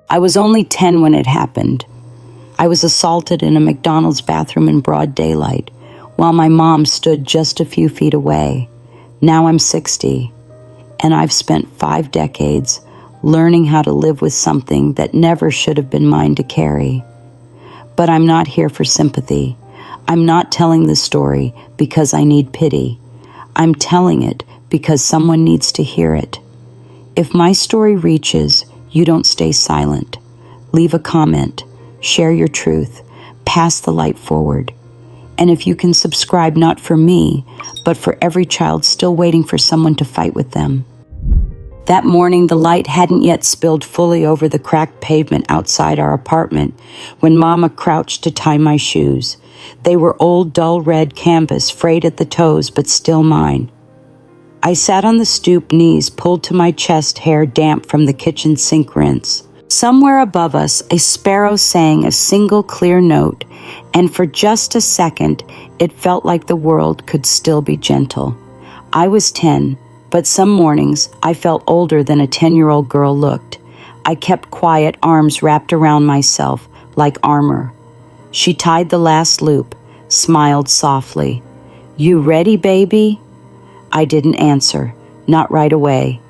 I was only 10 when it happened. I was assaulted in a McDonald's bathroom in broad daylight, while my mom stood just a few feet away. Now I'm 60, and I've spent 5 decades learning how to live with something that never should have been mine to carry. But I'm not here for sympathy. I'm not telling this story because I need pity. I'm telling it because someone needs to hear it. If my story reaches, you don't stay silent. Leave a comment, share your truth, pass the light forward. And if you can subscribe not for me, but for every child still waiting for someone to fight with them. That morning, the light hadn't yet spilled fully over the cracked pavement outside our apartment when Mama crouched to tie my shoes. They were old, dull red canvas, frayed at the toes, but still mine. I sat on the stoop, knees pulled to my chest, hair damp from the kitchen sink rinse. Somewhere above us, a sparrow sang a single clear note, and for just a second, it felt like the world could still be gentle. I was 10, but some mornings I felt older than a 10-year-old girl looked. I kept quiet, arms wrapped around myself like armor. She tied the last loop, smiled softly. "You ready, baby?" I didn't answer, not right away.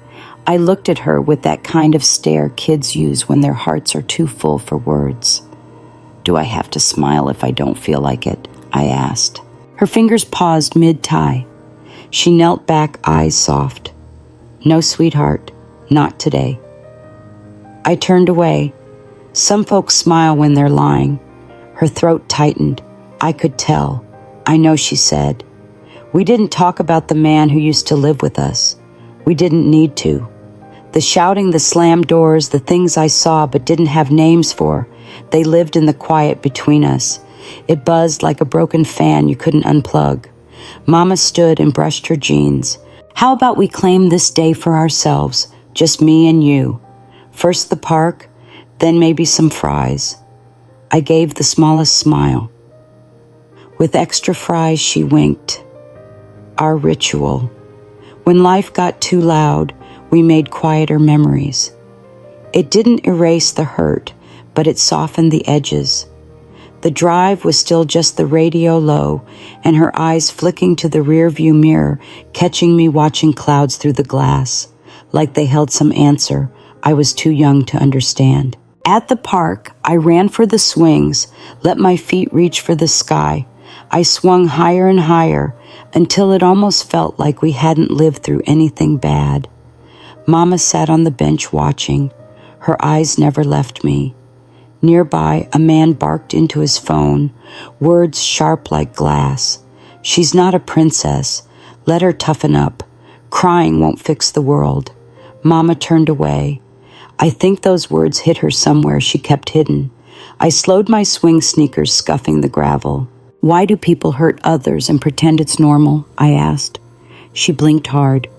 I looked at her with that kind of stare kids use when their hearts are too full for words. "Do I have to smile if I don't feel like it?" I asked. Her fingers paused mid-tie. She knelt back, eyes soft. "No, sweetheart, not today." I turned away. Some folks smile when they're lying. Her throat tightened. I could tell. "I know," she said. "We didn't talk about the man who used to live with us. We didn't need to. The shouting, the slammed doors, the things I saw but didn't have names for, they lived in the quiet between us. It buzzed like a broken fan you couldn't unplug." Mama stood and brushed her jeans. "How about we claim this day for ourselves, just me and you? First the park, then maybe some fries." I gave the smallest smile. "With extra fries," she winked. Our ritual. When life got too loud, we made quieter memories. It didn't erase the hurt, but it softened the edges. The drive was still just the radio low, and her eyes flicking to the rearview mirror, catching me watching clouds through the glass, like they held some answer I was too young to understand. At the park, I ran for the swings, let my feet reach for the sky. I swung higher and higher until it almost felt like we hadn't lived through anything bad. Mama sat on the bench watching. Her eyes never left me. Nearby, a man barked into his phone, words sharp like glass. "She's not a princess. Let her toughen up. Crying won't fix the world." Mama turned away. I think those words hit her somewhere she kept hidden. I slowed my swing sneakers, scuffing the gravel. "Why do people hurt others and pretend it's normal?" I asked. She blinked hard.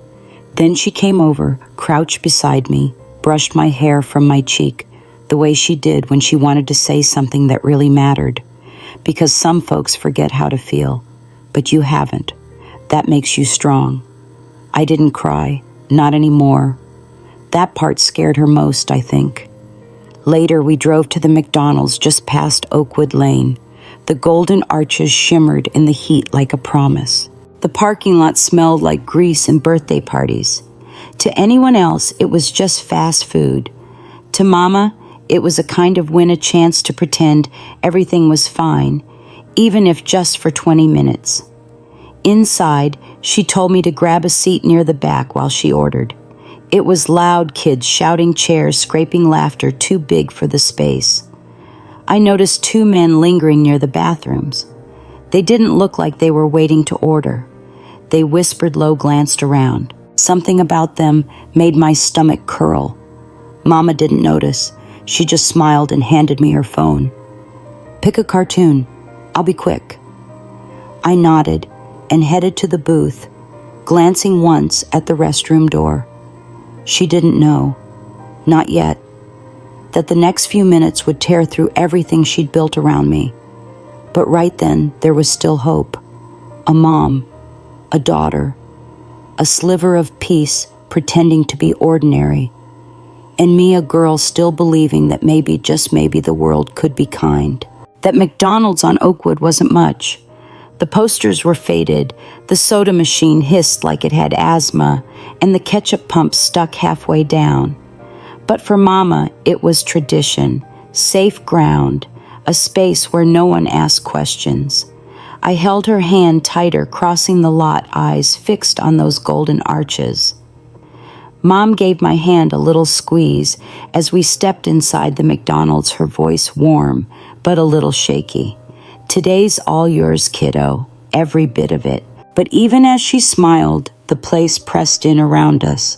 Then she came over, crouched beside me, brushed my hair from my cheek, the way she did when she wanted to say something that really mattered. Because some folks forget how to feel, but you haven't. That makes you strong. I didn't cry, not anymore. That part scared her most, I think. Later, we drove to the McDonald's just past Oakwood Lane. The golden arches shimmered in the heat like a promise. The parking lot smelled like grease and birthday parties. To anyone else, it was just fast food. To Mama, it was a kind of win, a chance to pretend everything was fine, even if just for 20 minutes. Inside, she told me to grab a seat near the back while she ordered. It was loud, kids shouting, chairs, scraping laughter too big for the space. I noticed 2 men lingering near the bathrooms. They didn't look like they were waiting to order. They whispered low, glanced around. Something about them made my stomach curl. Mama didn't notice. She just smiled and handed me her phone. "Pick a cartoon. I'll be quick." I nodded and headed to the booth, glancing once at the restroom door. She didn't know, not yet, that the next few minutes would tear through everything she'd built around me. But right then, there was still hope. A mom, a daughter, a sliver of peace pretending to be ordinary. and me, a girl still believing that maybe, just maybe, the world could be kind. That McDonald's on Oakwood wasn't much. The posters were faded, the soda machine hissed like it had asthma, and the ketchup pump stuck halfway down. But for Mama, it was tradition, safe ground, a space where no one asked questions. I held her hand tighter, crossing the lot, eyes fixed on those golden arches. Mom gave my hand a little squeeze as we stepped inside the McDonald's, her voice warm, but a little shaky. "Today's all yours, kiddo, every bit of it." But even as she smiled, the place pressed in around us.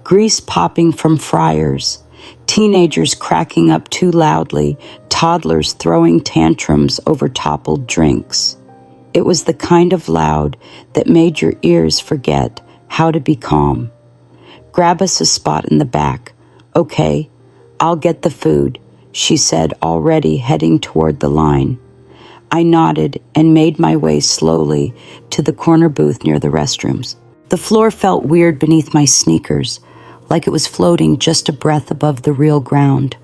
Grease popping from fryers, teenagers cracking up too loudly, toddlers throwing tantrums over toppled drinks. It was the kind of loud that made your ears forget how to be calm. "Grab us a spot in the back." "Okay, I'll get the food," she said, already heading toward the line. I nodded and made my way slowly to the corner booth near the restrooms. The floor felt weird beneath my sneakers, like it was floating just a breath above the real ground.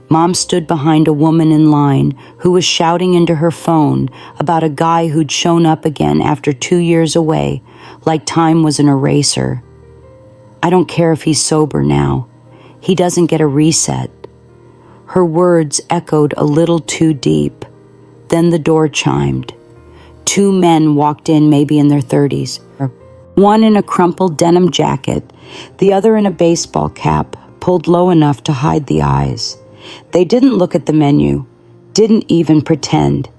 Mom stood behind a woman in line who was shouting into her phone about a guy who'd shown up again after 2 years away, like time was an eraser. "I don't care if he's sober now. He doesn't get a reset." Her words echoed a little too deep. Then the door chimed. 2 men walked in, maybe in their 30s. One in a crumpled denim jacket, the other in a baseball cap, pulled low enough to hide the eyes. They didn't look at the menu, didn't even pretend,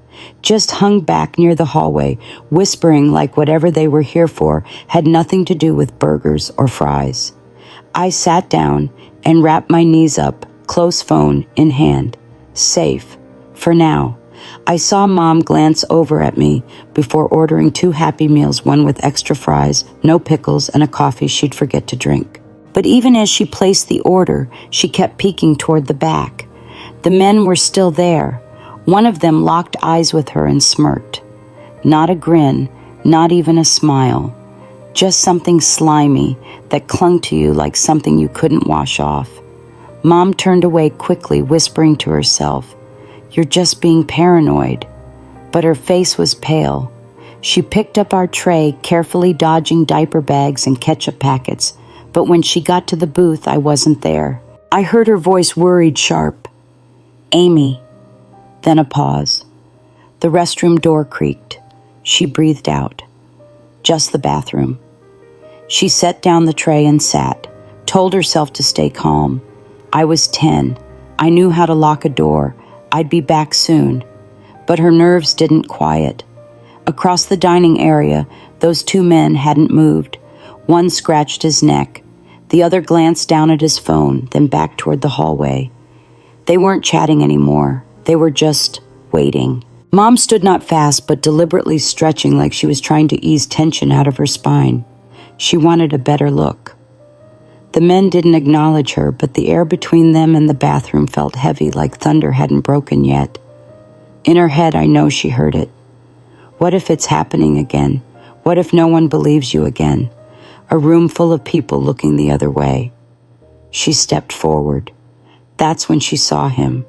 just hung back near the hallway, whispering like whatever they were here for had nothing to do with burgers or fries. I sat down and wrapped my knees up, close phone in hand. Safe, for now. I saw Mom glance over at me before ordering 2 Happy Meals, one with extra fries, no pickles, and a coffee she'd forget to drink. But even as she placed the order, she kept peeking toward the back. The men were still there. One of them locked eyes with her and smirked. Not a grin, not even a smile. Just something slimy that clung to you like something you couldn't wash off. Mom turned away quickly, whispering to herself, "You're just being paranoid." But her face was pale. She picked up our tray, carefully dodging diaper bags and ketchup packets. But when she got to the booth, I wasn't there. I heard her voice worried, sharp. "Amy." Then a pause. The restroom door creaked. She breathed out. "Just the bathroom." She set down the tray and sat, told herself to stay calm. I was 10. I knew how to lock a door. I'd be back soon. But her nerves didn't quiet. Across the dining area, those 2 men hadn't moved. One scratched his neck. The other glanced down at his phone, then back toward the hallway. They weren't chatting anymore. They were just waiting. Mom stood not fast, but deliberately stretching like she was trying to ease tension out of her spine. She wanted a better look. The men didn't acknowledge her, but the air between them and the bathroom felt heavy, like thunder hadn't broken yet. In her head, I know she heard it. What if it's happening again? What if no one believes you again? A room full of people looking the other way. She stepped forward. That's when she saw him.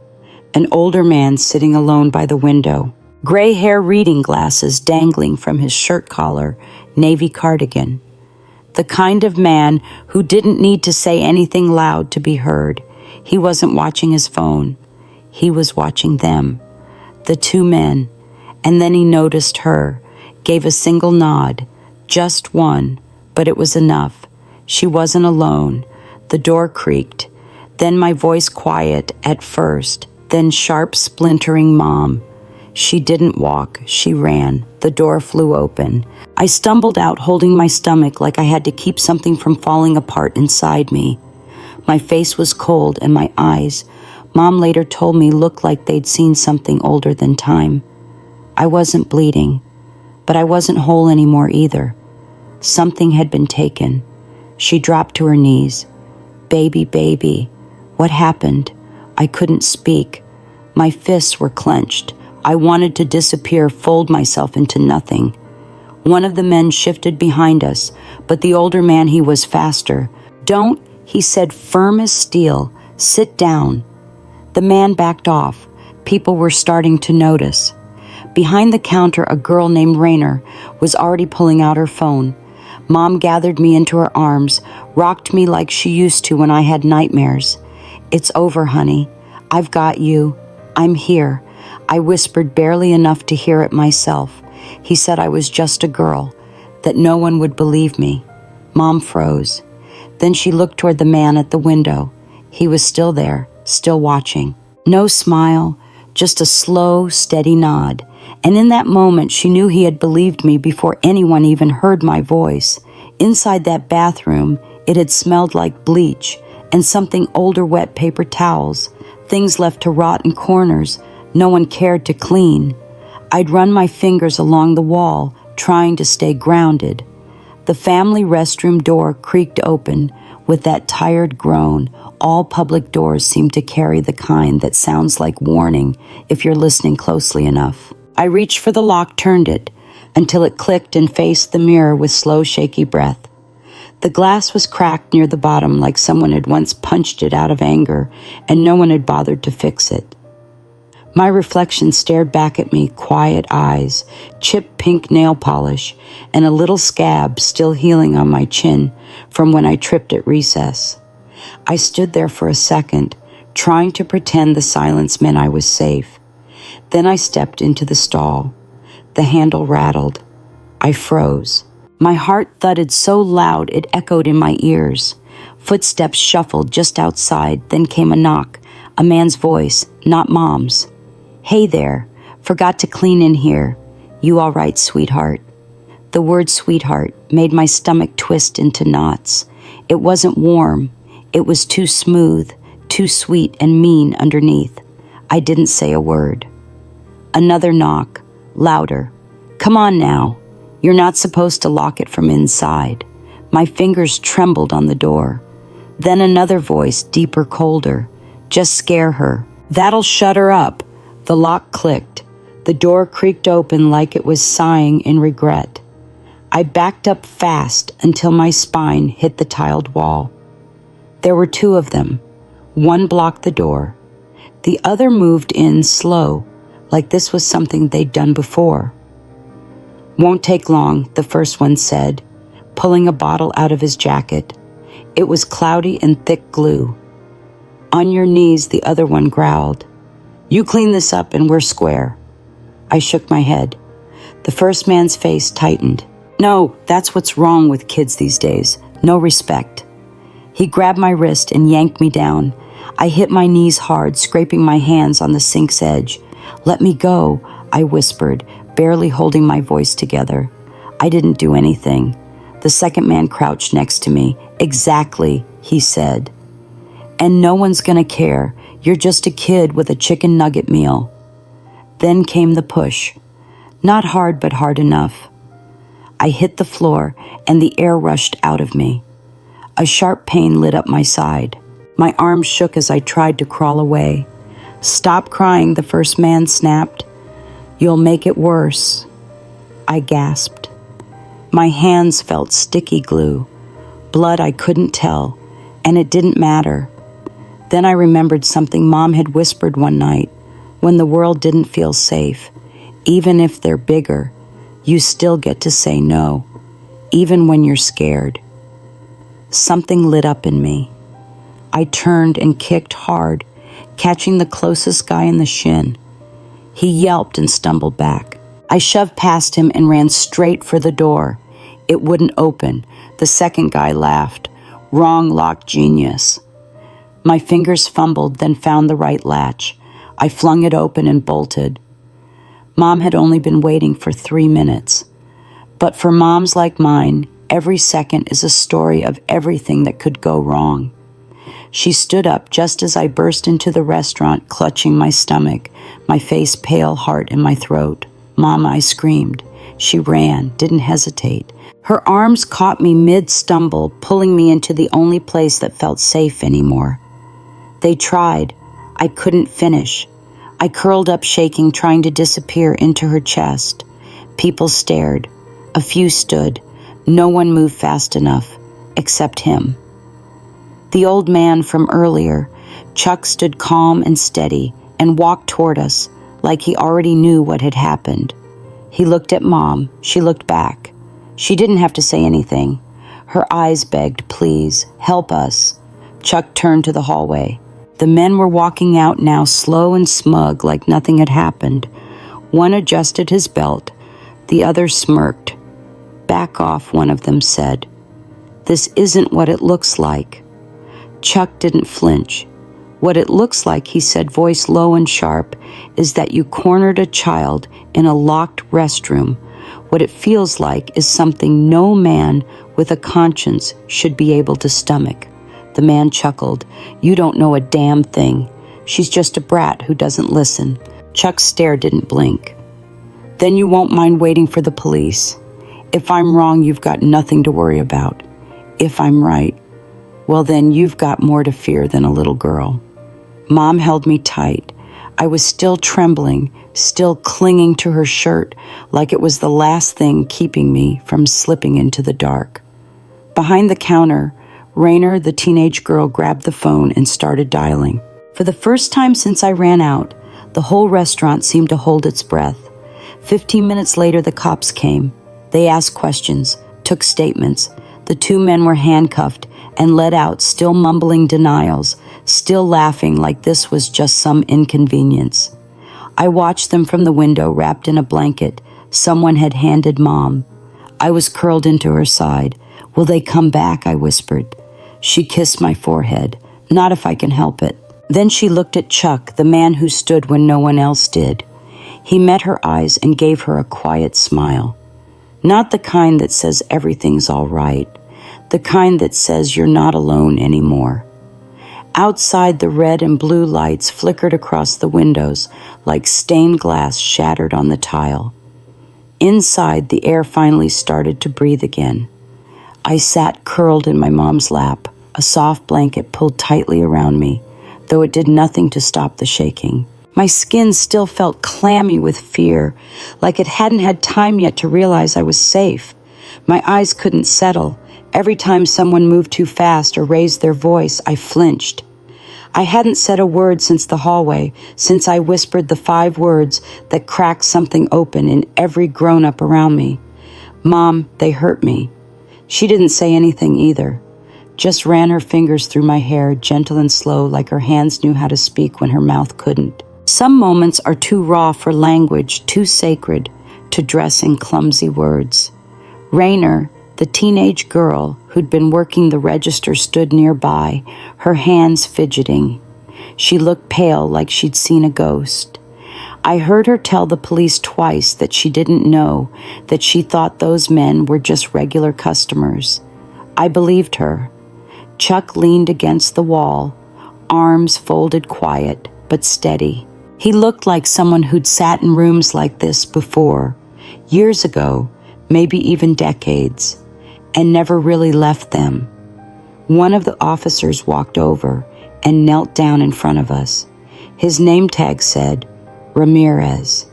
An older man sitting alone by the window. Gray hair, reading glasses dangling from his shirt collar, navy cardigan. The kind of man who didn't need to say anything loud to be heard. He wasn't watching his phone. He was watching them. The 2 men. And then he noticed her, gave a single nod. Just one, but it was enough. She wasn't alone. The door creaked. Then my voice quiet at first, then sharp, splintering Mom. She didn't walk, she ran. The door flew open. I stumbled out, holding my stomach like I had to keep something from falling apart inside me. My face was cold, and my eyes, Mom later told me, looked like they'd seen something older than time. I wasn't bleeding, but I wasn't whole anymore either. Something had been taken. She dropped to her knees. "Baby, baby." What happened? I couldn't speak. My fists were clenched. I wanted to disappear, fold myself into nothing. One of the men shifted behind us, but the older man, he was faster. "Don't," he said, firm as steel. "Sit down." The man backed off. People were starting to notice. Behind the counter, a girl named Rainer was already pulling out her phone. Mom gathered me into her arms, rocked me like she used to when I had nightmares. "It's over, honey. I've got you. I'm here." I whispered barely enough to hear it myself. He said I was just a girl, that no one would believe me. Mom froze. Then she looked toward the man at the window. He was still there, still watching. No smile, just a slow, steady nod. And in that moment, she knew he had believed me before anyone even heard my voice. Inside that bathroom, it had smelled like bleach and something older wet paper towels, things left to rot in corners no one cared to clean. I'd run my fingers along the wall, trying to stay grounded. The family restroom door creaked open with that tired groan. All public doors seem to carry the kind that sounds like warning if you're listening closely enough. I reached for the lock, turned it, until it clicked and faced the mirror with slow, shaky breath. The glass was cracked near the bottom like someone had once punched it out of anger, and no one had bothered to fix it. My reflection stared back at me, quiet eyes, chipped pink nail polish, and a little scab still healing on my chin from when I tripped at recess. I stood there for a second, trying to pretend the silence meant I was safe. Then I stepped into the stall. The handle rattled. I froze. My heart thudded so loud it echoed in my ears. Footsteps shuffled just outside, then came a knock. A man's voice, not Mom's. "Hey there, forgot to clean in here. You all right, sweetheart?" The word sweetheart made my stomach twist into knots. It wasn't warm. It was too smooth, too sweet and mean underneath. I didn't say a word. Another knock, louder. "Come on now. You're not supposed to lock it from inside." My fingers trembled on the door. Then another voice, deeper, colder. "Just scare her. That'll shut her up." The lock clicked. The door creaked open like it was sighing in regret. I backed up fast until my spine hit the tiled wall. There were two of them. One blocked the door. The other moved in slow, like this was something they'd done before. "Won't take long," the first one said, pulling a bottle out of his jacket. It was cloudy and thick glue. "On your knees," the other one growled. "You clean this up and we're square." I shook my head. The first man's face tightened. "No, that's what's wrong with kids these days. No respect." He grabbed my wrist and yanked me down. I hit my knees hard, scraping my hands on the sink's edge. "Let me go," I whispered, barely holding my voice together. I didn't do anything. The second man crouched next to me. "Exactly," he said. "And no one's gonna care. You're just a kid with a chicken nugget meal." Then came the push. Not hard, but hard enough. I hit the floor, and the air rushed out of me. A sharp pain lit up my side. My arms shook as I tried to crawl away. "Stop crying," the first man snapped. "You'll make it worse." I gasped. My hands felt sticky glue. Blood I couldn't tell, and it didn't matter. Then I remembered something Mom had whispered one night. When the world didn't feel safe, even if they're bigger, you still get to say no, even when you're scared. Something lit up in me. I turned and kicked hard, catching the closest guy in the shin. He yelped and stumbled back. I shoved past him and ran straight for the door. It wouldn't open. The second guy laughed. "Wrong lock, genius." My fingers fumbled, then found the right latch. I flung it open and bolted. Mom had only been waiting for 3 minutes. But for moms like mine, every second is a story of everything that could go wrong. She stood up just as I burst into the restaurant, clutching my stomach, my face pale, heart in my throat. "Mom," I screamed. She ran, didn't hesitate. Her arms caught me mid-stumble, pulling me into the only place that felt safe anymore. They tried. I couldn't finish. I curled up shaking, trying to disappear into her chest. People stared. A few stood. No one moved fast enough, except him. The old man from earlier, Chuck stood calm and steady and walked toward us like he already knew what had happened. He looked at Mom. She looked back. She didn't have to say anything. Her eyes begged, "Please, help us." Chuck turned to the hallway. The men were walking out now, slow and smug, like nothing had happened. One adjusted his belt. The other smirked. "Back off," one of them said. "This isn't what it looks like." Chuck didn't flinch. "What it looks like," he said, voice low and sharp, "is that you cornered a child in a locked restroom. What it feels like is something no man with a conscience should be able to stomach." The man chuckled. "You don't know a damn thing. She's just a brat who doesn't listen." Chuck's stare didn't blink. "Then you won't mind waiting for the police. If I'm wrong, you've got nothing to worry about. If I'm right, well then you've got more to fear than a little girl." Mom held me tight. I was still trembling, still clinging to her shirt like it was the last thing keeping me from slipping into the dark. Behind the counter, Rainer, the teenage girl, grabbed the phone and started dialing. For the first time since I ran out, the whole restaurant seemed to hold its breath. 15 minutes later, the cops came. They asked questions, took statements. The two men were handcuffed and led out, still mumbling denials, still laughing like this was just some inconvenience. I watched them from the window, wrapped in a blanket someone had handed Mom. I was curled into her side. "Will they come back?" I whispered. She kissed my forehead. "Not if I can help it." Then she looked at Chuck, the man who stood when no one else did. He met her eyes and gave her a quiet smile. Not the kind that says everything's all right, the kind that says you're not alone anymore. Outside, the red and blue lights flickered across the windows like stained glass shattered on the tile. Inside, the air finally started to breathe again. I sat curled in my mom's lap, a soft blanket pulled tightly around me, though it did nothing to stop the shaking. My skin still felt clammy with fear, like it hadn't had time yet to realize I was safe. My eyes couldn't settle. Every time someone moved too fast or raised their voice, I flinched. I hadn't said a word since the hallway, since I whispered the 5 words that cracked something open in every grown-up around me. "Mom, they hurt me." She didn't say anything either, just ran her fingers through my hair, gentle and slow, like her hands knew how to speak when her mouth couldn't. Some moments are too raw for language, too sacred to dress in clumsy words. Rainer, the teenage girl who'd been working the register, stood nearby, her hands fidgeting. She looked pale, like she'd seen a ghost. I heard her tell the police twice that she didn't know, that she thought those men were just regular customers. I believed her. Chuck leaned against the wall, arms folded, quiet but steady. He looked like someone who'd sat in rooms like this before, years ago, maybe even decades, and never really left them. One of the officers walked over and knelt down in front of us. His name tag said, Ramirez.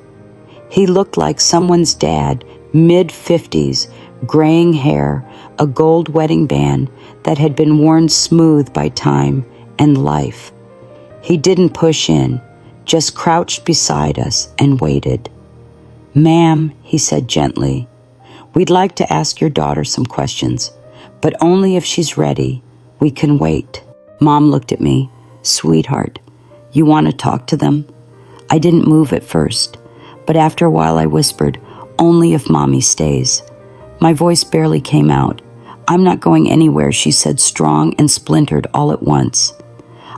He looked like someone's dad, mid-50s, graying hair, a gold wedding band that had been worn smooth by time and life. He didn't push in, just crouched beside us and waited. "Ma'am," he said gently, "we'd like to ask your daughter some questions, but only if she's ready. We can wait." Mom looked at me. "Sweetheart, you want to talk to them?" I didn't move at first, but after a while I whispered, "Only if Mommy stays." My voice barely came out. "I'm not going anywhere," she said, strong and splintered all at once.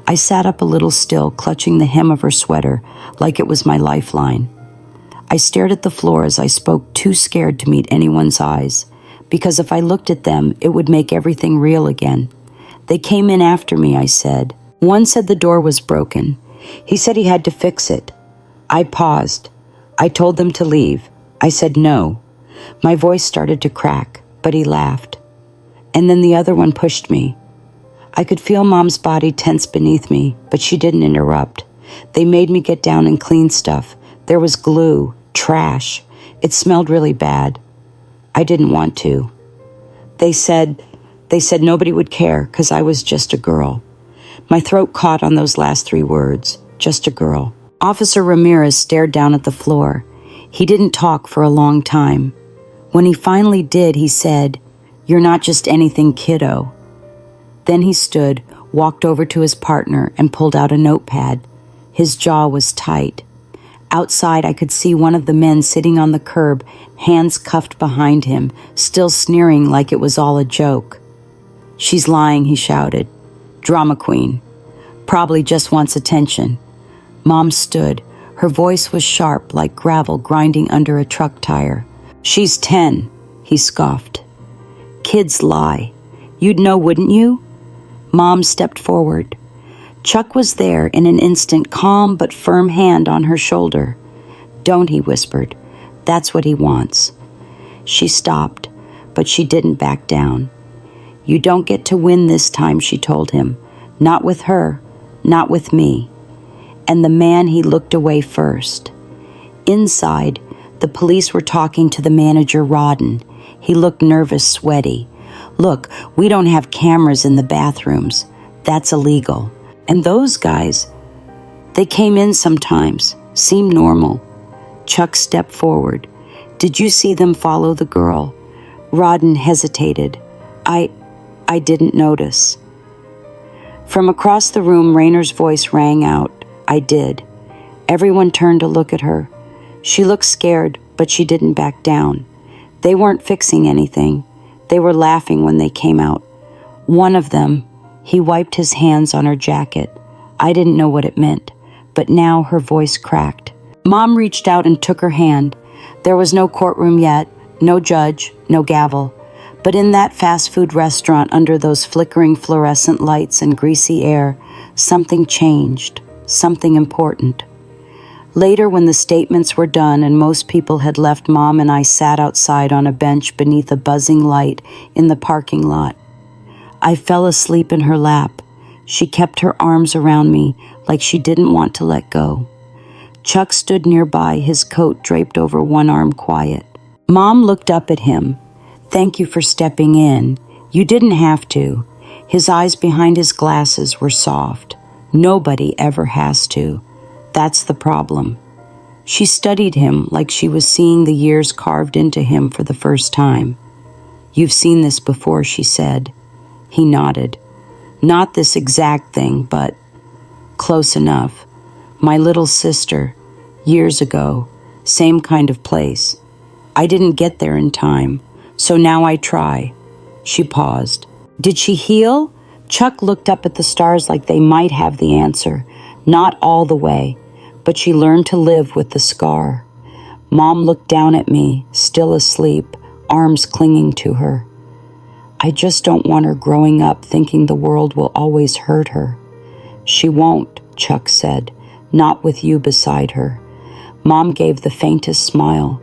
I sat up a little still, clutching the hem of her sweater like it was my lifeline. I stared at the floor as I spoke, too scared to meet anyone's eyes, because if I looked at them, it would make everything real again. "They came in after me," I said. "One said the door was broken. He said he had to fix it." I paused. I told them to leave. I said no. My voice started to crack, but he laughed. And then the other one pushed me. I could feel Mom's body tense beneath me, but she didn't interrupt. They made me get down and clean stuff. There was glue, trash. It smelled really bad. I didn't want to. They said nobody would care because I was just a girl. My throat caught on those last 3 words. Just a girl. Officer Ramirez stared down at the floor. He didn't talk for a long time. When he finally did, he said, "You're not just anything, kiddo." Then he stood, walked over to his partner, and pulled out a notepad. His jaw was tight. Outside, I could see one of the men sitting on the curb, hands cuffed behind him, still sneering like it was all a joke. "She's lying," he shouted. "Drama queen. Probably just wants attention." Mom stood. Her voice was sharp like gravel grinding under a truck tire. "She's 10, he scoffed. "Kids lie. You'd know, wouldn't you?" Mom stepped forward. Chuck was there in an instant, calm but firm hand on her shoulder. "Don't," he whispered. "That's what he wants." She stopped, but she didn't back down. "You don't get to win this time," she told him. "Not with her, not with me." And the man, he looked away first. Inside, the police were talking to the manager, Rodden. He looked nervous, sweaty. "Look, we don't have cameras in the bathrooms. That's illegal. And those guys, they came in sometimes, seemed normal." Chuck stepped forward. "Did you see them follow the girl?" Rodden hesitated. I didn't notice." From across the room, Raynor's voice rang out. "I did." Everyone turned to look at her. She looked scared, but she didn't back down. They weren't fixing anything. They were laughing when they came out. One of them, he wiped his hands on her jacket. I didn't know what it meant, but now her voice cracked. Mom reached out and took her hand. There was no courtroom yet, no judge, no gavel. But in that fast food restaurant, under those flickering fluorescent lights and greasy air, something changed, something important. Later, when the statements were done and most people had left, Mom and I sat outside on a bench beneath a buzzing light in the parking lot. I fell asleep in her lap. She kept her arms around me like she didn't want to let go. Chuck stood nearby, his coat draped over one arm, quiet. Mom looked up at him. "Thank you for stepping in. You didn't have to." His eyes behind his glasses were soft. "Nobody ever has to. That's the problem." She studied him like she was seeing the years carved into him for the first time. "You've seen this before," she said. He nodded. "Not this exact thing, but close enough. My little sister, years ago, same kind of place. I didn't get there in time, so now I try." She paused. "Did she heal?" Chuck looked up at the stars like they might have the answer. "Not all the way, but she learned to live with the scar." Mom looked down at me, still asleep, arms clinging to her. "I just don't want her growing up thinking the world will always hurt her." "She won't," Chuck said, "not with you beside her." Mom gave the faintest smile.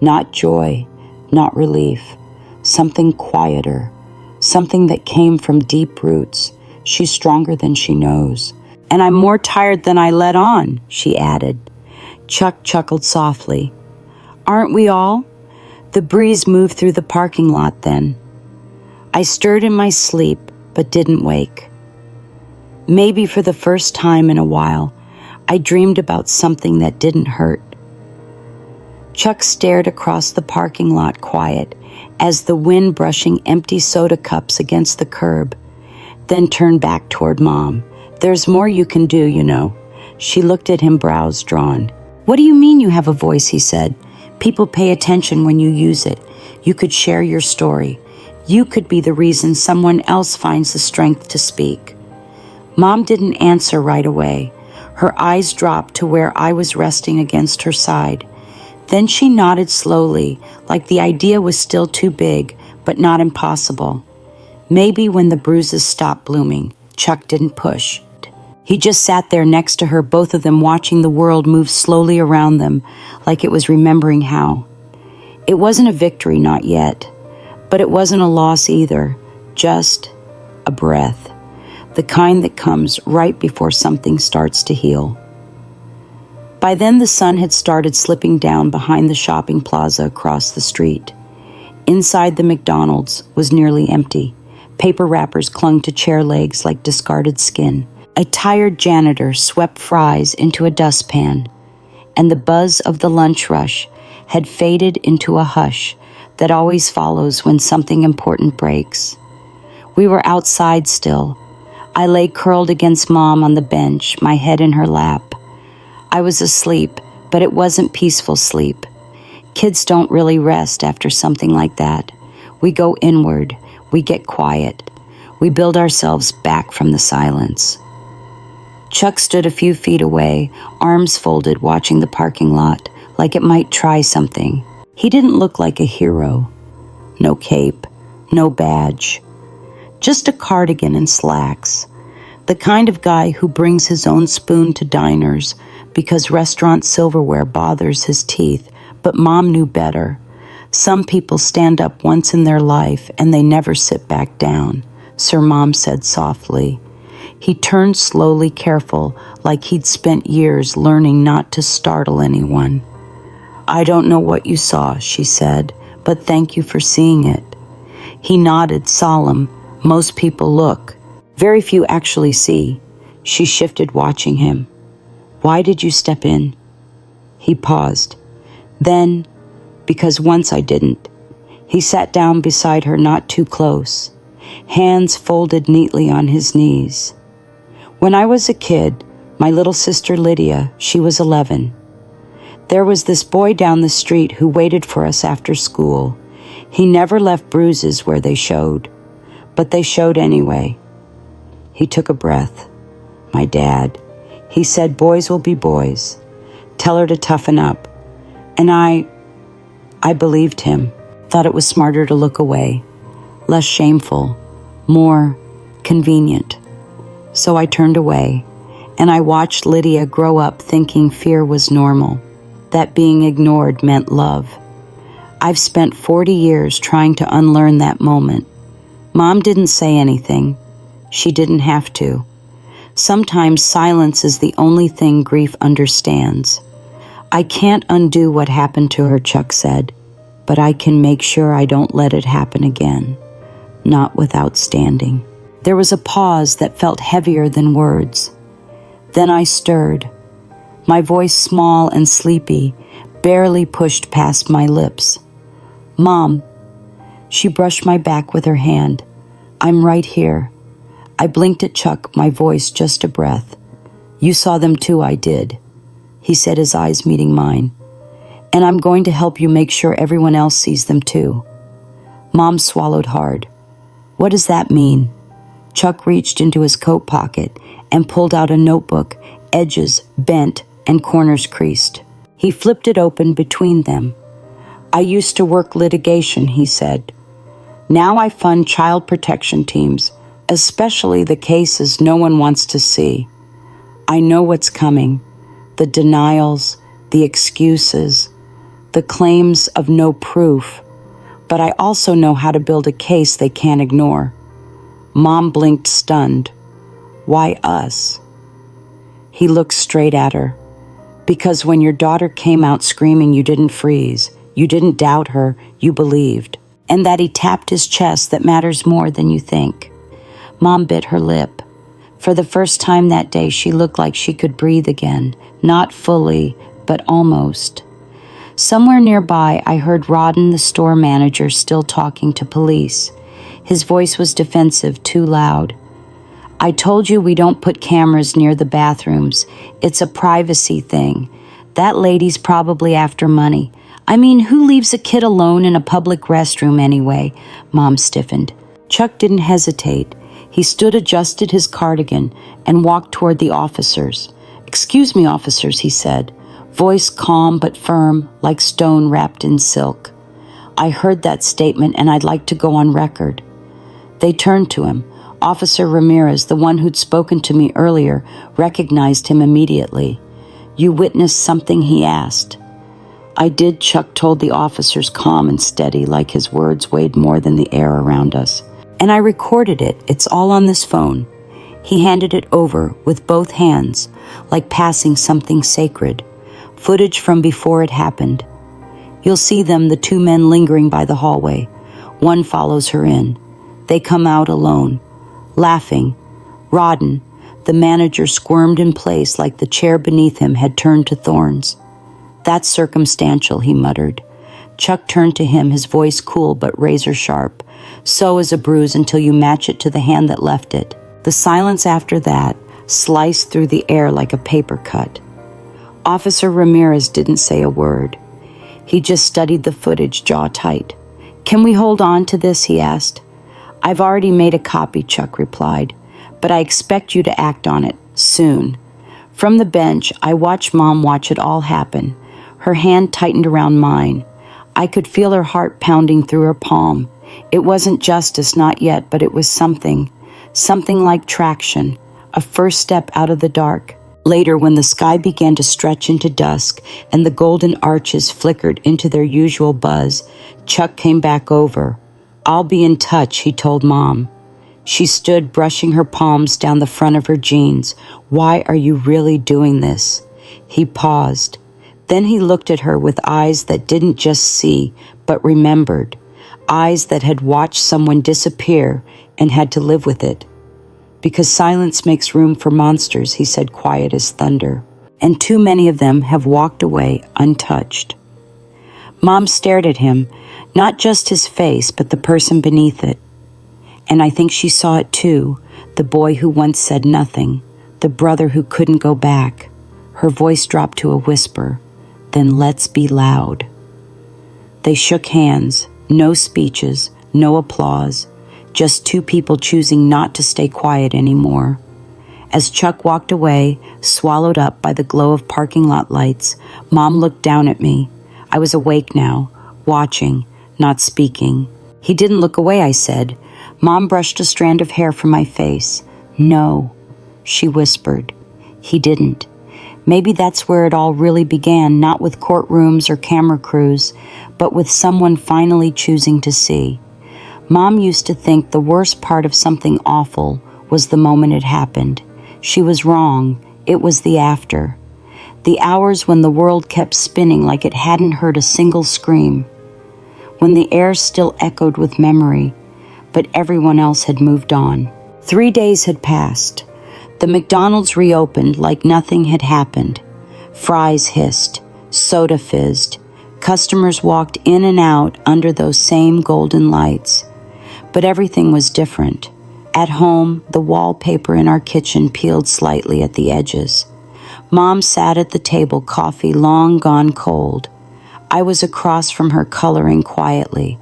Not joy, not relief. Something quieter. Something that came from deep roots. "She's stronger than she knows. And I'm more tired than I let on," she added. Chuck chuckled softly. "Aren't we all?" The breeze moved through the parking lot then. I stirred in my sleep, but didn't wake. Maybe for the first time in a while, I dreamed about something that didn't hurt. Chuck stared across the parking lot, quiet, as the wind brushing empty soda cups against the curb, then turned back toward Mom. "There's more you can do, you know." She looked at him, brows drawn. "What do you mean you have a voice?" he said. "People pay attention when you use it. You could share your story. You could be the reason someone else finds the strength to speak." Mom didn't answer right away. Her eyes dropped to where I was resting against her side. Then she nodded slowly, like the idea was still too big, but not impossible. Maybe when the bruises stopped blooming, Chuck didn't push. He just sat there next to her, both of them watching the world move slowly around them, like it was remembering how. It wasn't a victory, not yet, but it wasn't a loss either, just a breath, the kind that comes right before something starts to heal. By then, the sun had started slipping down behind the shopping plaza across the street. Inside, the McDonald's was nearly empty. Paper wrappers clung to chair legs like discarded skin. A tired janitor swept fries into a dustpan, and the buzz of the lunch rush had faded into a hush that always follows when something important breaks. We were outside still. I lay curled against Mom on the bench, my head in her lap. I was asleep, but it wasn't peaceful sleep. Kids don't really rest after something like that. We go inward, we get quiet. We build ourselves back from the silence. Chuck stood a few feet away, arms folded, watching the parking lot, like it might try something. He didn't look like a hero. No cape, no badge. Just a cardigan and slacks. The kind of guy who brings his own spoon to diners because restaurant silverware bothers his teeth, but Mom knew better. Some people stand up once in their life and they never sit back down, Sir Mom said softly. He turned slowly, careful, like he'd spent years learning not to startle anyone. I don't know what you saw, she said, but thank you for seeing it. He nodded, solemn. Most people look. Very few actually see. She shifted, watching him. Why did you step in? He paused. Then, because once I didn't. He sat down beside her, not too close, hands folded neatly on his knees. When I was a kid, my little sister Lydia, she was 11. There was this boy down the street who waited for us after school. He never left bruises where they showed, but they showed anyway. He took a breath. My dad. He said, boys will be boys. Tell her to toughen up. And I believed him, thought it was smarter to look away, less shameful, more convenient. So I turned away, and I watched Lydia grow up thinking fear was normal, that being ignored meant love. I've spent 40 years trying to unlearn that moment. Mom didn't say anything. She didn't have to. Sometimes silence is the only thing grief understands. I can't undo what happened to her, Chuck said, but I can make sure I don't let it happen again. Not without standing. There was a pause that felt heavier than words. Then I stirred. My voice, small and sleepy, barely pushed past my lips. Mom. She brushed my back with her hand. I'm right here. I blinked at Chuck, my voice just a breath. You saw them too, I did. He said, his eyes meeting mine. And I'm going to help you make sure everyone else sees them too. Mom swallowed hard. What does that mean? Chuck reached into his coat pocket and pulled out a notebook, edges bent and corners creased. He flipped it open between them. I used to work litigation, he said. Now I fund child protection teams, especially the cases no one wants to see. I know what's coming. The denials, the excuses, the claims of no proof. But I also know how to build a case they can't ignore. Mom blinked, stunned. Why us? He looked straight at her. Because when your daughter came out screaming, you didn't freeze. You didn't doubt her. You believed. And that he tapped his chest, that matters more than you think. Mom bit her lip. For the first time that day, she looked like she could breathe again. Not fully, but almost. Somewhere nearby, I heard Rodden, the store manager, still talking to police. His voice was defensive, too loud. I told you we don't put cameras near the bathrooms. It's a privacy thing. That lady's probably after money. I mean, who leaves a kid alone in a public restroom anyway? Mom stiffened. Chuck didn't hesitate. He stood, adjusted his cardigan, and walked toward the officers. Excuse me, officers, he said, voice calm but firm, like stone wrapped in silk. I heard that statement, and I'd like to go on record. They turned to him. Officer Ramirez, the one who'd spoken to me earlier, recognized him immediately. You witnessed something, he asked. I did, Chuck told the officers, calm and steady, like his words weighed more than the air around us. And I recorded it. It's all on this phone. He handed it over with both hands, like passing something sacred. Footage from before it happened. You'll see them, the two men lingering by the hallway. One follows her in. They come out alone, laughing. Rodden, The manager squirmed in place like the chair beneath him had turned to thorns. "That's circumstantial," he muttered. Chuck turned to him, his voice cool but razor sharp. "So is a bruise until you match it to the hand that left it." The silence after that sliced through the air like a paper cut. Officer Ramirez didn't say a word. He just studied the footage, jaw tight. "Can we hold on to this?" he asked. "I've already made a copy," Chuck replied, "but I expect you to act on it, soon." From the bench, I watched Mom watch it all happen. Her hand tightened around mine. I could feel her heart pounding through her palm. It wasn't justice, not yet, but it was something. Something like traction, a first step out of the dark. Later, when the sky began to stretch into dusk and the golden arches flickered into their usual buzz, Chuck came back over. "I'll be in touch," he told Mom. She stood brushing her palms down the front of her jeans. "Why are you really doing this?" He paused. Then he looked at her with eyes that didn't just see, but remembered. Eyes that had watched someone disappear and had to live with it. "Because silence makes room for monsters," he said, quiet as thunder. "And too many of them have walked away untouched." Mom stared at him, not just his face, but the person beneath it. And I think she saw it too, the boy who once said nothing, the brother who couldn't go back. Her voice dropped to a whisper. "Then let's be loud." They shook hands, no speeches, no applause, just two people choosing not to stay quiet anymore. As Chuck walked away, swallowed up by the glow of parking lot lights, Mom looked down at me. I was awake now, watching, not speaking. "He didn't look away," I said. Mom brushed a strand of hair from my face. "No," she whispered. "He didn't." Maybe that's where it all really began, not with courtrooms or camera crews, but with someone finally choosing to see. Mom used to think the worst part of something awful was the moment it happened. She was wrong. It was the after. The hours when the world kept spinning like it hadn't heard a single scream. When the air still echoed with memory, but everyone else had moved on. 3 days had passed. The McDonald's reopened like nothing had happened. Fries hissed. Soda fizzed. Customers walked in and out under those same golden lights. But everything was different. At home, the wallpaper in our kitchen peeled slightly at the edges. Mom sat at the table, coffee long gone cold. I was across from her, coloring quietly.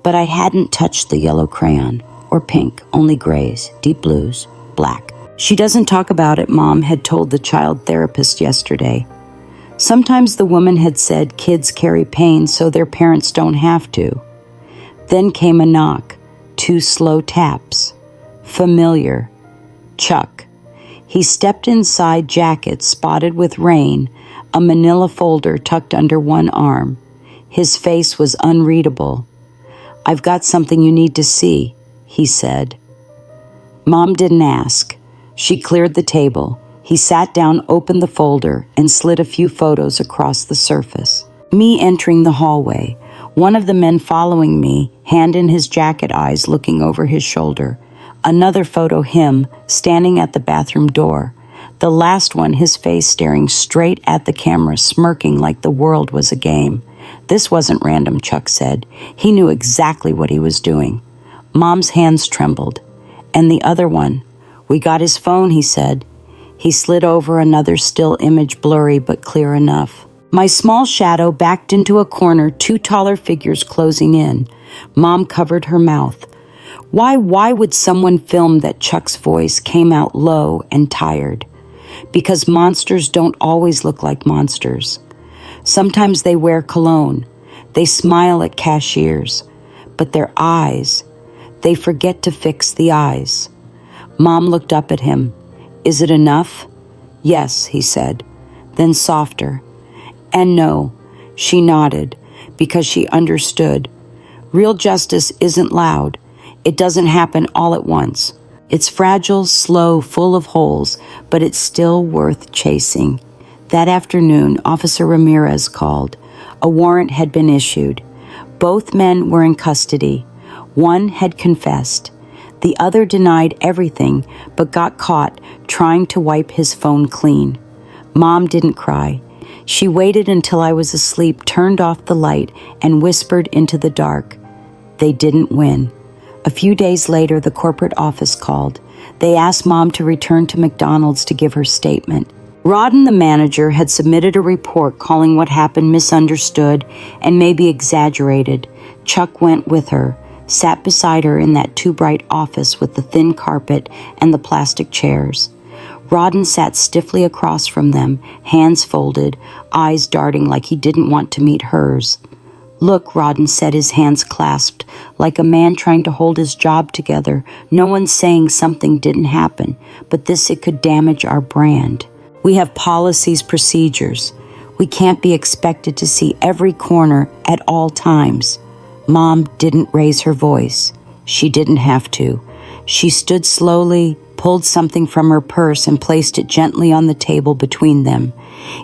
But I hadn't touched the yellow crayon, or pink, only grays, deep blues, black. "She doesn't talk about it," Mom had told the child therapist yesterday. Sometimes the woman had said kids carry pain so their parents don't have to. Then came a knock, 2 slow taps. Familiar. Chuck. He stepped inside, jacket spotted with rain, a manila folder tucked under one arm. His face was unreadable. "I've got something you need to see," he said. Mom didn't ask. She cleared the table. He sat down, opened the folder, and slid a few photos across the surface. Me entering the hallway, one of the men following me, hand in his jacket, eyes looking over his shoulder. Another photo, him, standing at the bathroom door. The last one, his face staring straight at the camera, smirking like the world was a game. This wasn't random, Chuck said. He knew exactly what he was doing. Mom's hands trembled. And the other one. "We got his phone," he said. He slid over another still image, blurry but clear enough. My small shadow backed into a corner, 2 taller figures closing in. Mom covered her mouth. Why would someone film that? Chuck's voice came out low and tired. Because monsters don't always look like monsters. Sometimes they wear cologne. They smile at cashiers. But their eyes, they forget to fix the eyes. Mom looked up at him. "Is it enough?" "Yes," he said. Then softer. "And no," she nodded, because she understood. Real justice isn't loud. It doesn't happen all at once. It's fragile, slow, full of holes, but it's still worth chasing. That afternoon, Officer Ramirez called. A warrant had been issued. Both men were in custody. One had confessed. The other denied everything, but got caught trying to wipe his phone clean. Mom didn't cry. She waited until I was asleep, turned off the light, and whispered into the dark. They didn't win. A few days later, the corporate office called. They asked Mom to return to McDonald's to give her statement. Rodden, the manager, had submitted a report calling what happened misunderstood and maybe exaggerated. Chuck went with her, sat beside her in that too bright office with the thin carpet and the plastic chairs. Rodden sat stiffly across from them, hands folded, eyes darting like he didn't want to meet hers. "Look," Rodden said, his hands clasped, like a man trying to hold his job together. "No one's saying something didn't happen, but it could damage our brand. We have policies, procedures. We can't be expected to see every corner at all times." Mom didn't raise her voice. She didn't have to. She stood slowly, pulled something from her purse and placed it gently on the table between them.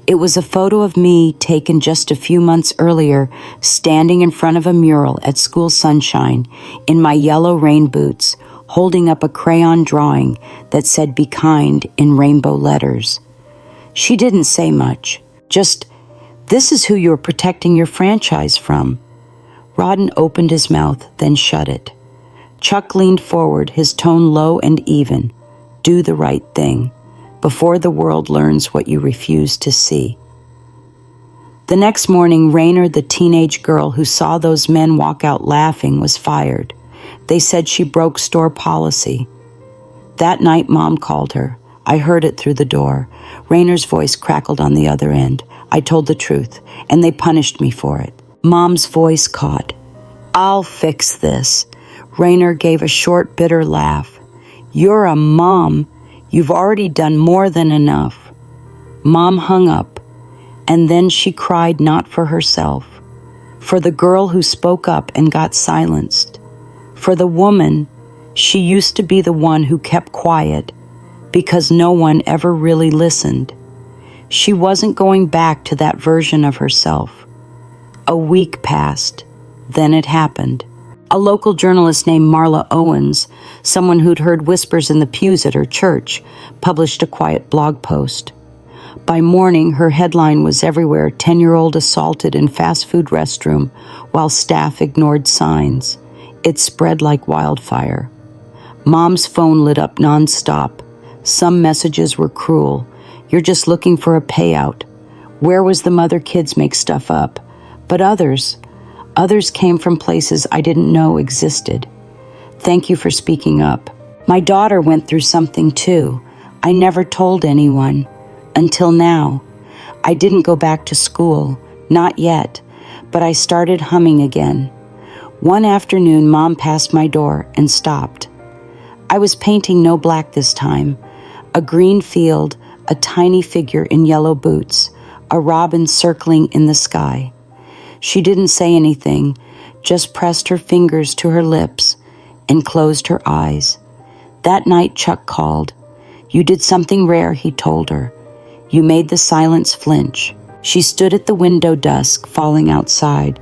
It was a photo of me taken just a few months earlier, standing in front of a mural at school sunshine, in my yellow rain boots, holding up a crayon drawing that said "Be kind" in rainbow letters. She didn't say much, just, "This is who you're protecting your franchise from." Rodden opened his mouth, then shut it. Chuck leaned forward, his tone low and even. "Do the right thing, before the world learns what you refuse to see." The next morning, Raynor, the teenage girl who saw those men walk out laughing, was fired. They said she broke store policy. That night, Mom called her. I heard it through the door. Raynor's voice crackled on the other end. I told the truth, and they punished me for it. Mom's voice caught. "I'll fix this." Raynor gave a short, bitter laugh. "You're a mom. You've already done more than enough." Mom hung up, and then she cried not for herself, for the girl who spoke up and got silenced, for the woman. She used to be the one who kept quiet because no one ever really listened. She wasn't going back to that version of herself. A week passed. Then it happened. A local journalist named Marla Owens, someone who'd heard whispers in the pews at her church, published a quiet blog post. By morning, her headline was everywhere: 10-year-old assaulted in fast food restroom while staff ignored signs. It spread like wildfire. Mom's phone lit up nonstop. Some messages were cruel. "You're just looking for a payout." "Where was the mother kids make stuff up?" But others came from places I didn't know existed. "Thank you for speaking up. My daughter went through something too. I never told anyone. Until now. I didn't go back to school. Not yet. But I started humming again." One afternoon, Mom passed my door and stopped. I was painting no black this time. A green field, a tiny figure in yellow boots, a robin circling in the sky. She didn't say anything, just pressed her fingers to her lips and closed her eyes. That night, Chuck called. "You did something rare," he told her. "You made the silence flinch." She stood at the window dusk, falling outside.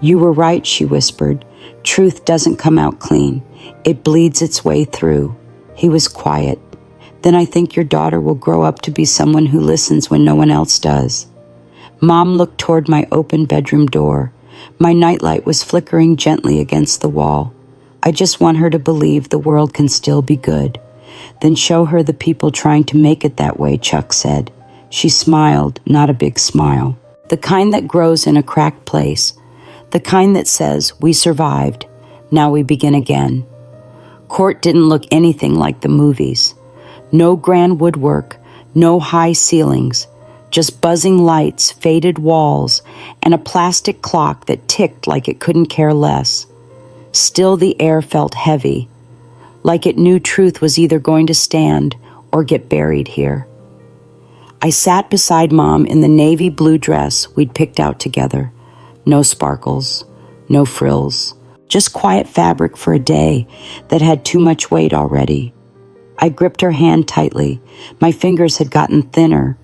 "You were right," she whispered. "Truth doesn't come out clean. It bleeds its way through." He was quiet. "Then I think your daughter will grow up to be someone who listens when no one else does." Mom looked toward my open bedroom door. My nightlight was flickering gently against the wall. "I just want her to believe the world can still be good. Then show her the people trying to make it that way," Chuck said. She smiled, not a big smile. The kind that grows in a cracked place. The kind that says, "We survived. Now we begin again." Court didn't look anything like the movies. No grand woodwork, no high ceilings. Just buzzing lights, faded walls, and a plastic clock that ticked like it couldn't care less. Still, the air felt heavy, like it knew truth was either going to stand or get buried here. I sat beside Mom in the navy blue dress we'd picked out together. No sparkles, no frills, just quiet fabric for a day that had too much weight already. I gripped her hand tightly. My fingers had gotten thinner.